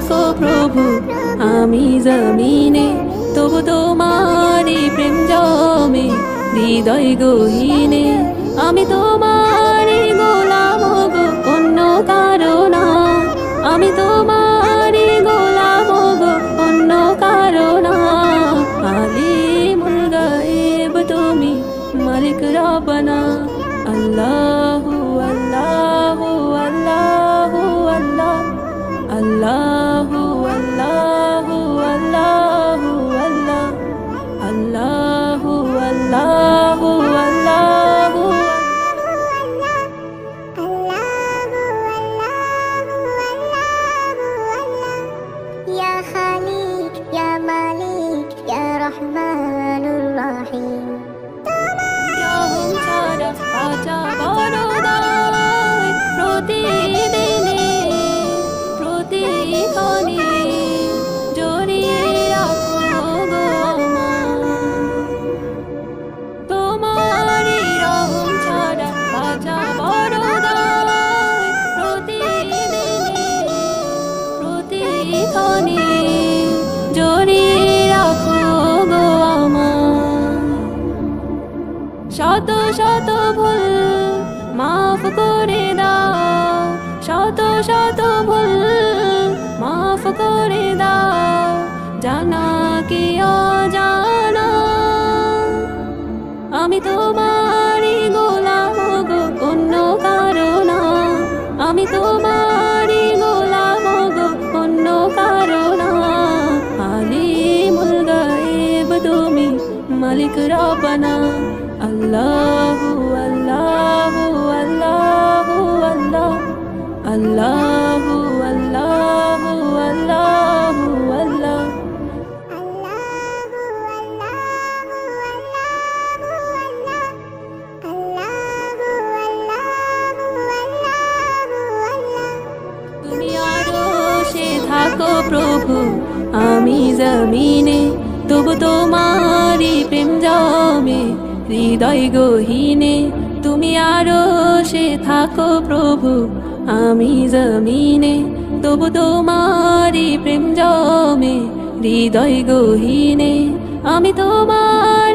থাকো প্রভু আমি জমিনে তবু তোমারই প্রেম জমে হৃদয় গহীনে আমি তোমারই গোলাম গো অন্য কারো না আমি তোমারই গোলাম গো অন্য কারো না আলিমুল গায়েব তুমি মালিক রব্বানা আল্লাহু আল্লাহু আল্লাহু আল্লাহ আল্লাহু আল্লাহু আল্লাহু আল্লাহ আল্লাহু আল্লাহু আল্লাহু ইয়া খালিক ইয়া মালিক ইয়া রহমানুর রহিম রহম ছাড়া বাঁচা বড় দায় প্রতিদিনে প্রতিক্ষণে জড়িয়ে রাখো গো আমায় তোমারই রহম ছাড়া বাঁচা বড় দায় প্রতিদিনে প্রতিক্ষণে জড়িয়ে রাখো গো আমায় শত শত ভুল মাফ করে দাও শত শত ভুল মাফ করে দাও জানা কি অজানা আমি তোমারই গোলাম গো অন্য কারো না আমি তোমারই গোলাম গো অন্য কারো না আলিমুল গায়েব তুমি মালিক রব্বানা আল্লাহু আল্লাহু আল্লাহু আল্লাহ আল্লাহু আল্লাহু আল্লাহু আল্লাহ তুমি আরশে থাকো প্রভু আমি জমিনে তবু তোমারই প্রেম জমে হৃদয় গহীনে তুমি আরশে থাকো প্রভু আমি জমিনে তবু তোমারই প্রেম জমে হৃদয় গহীনে আমি তোমার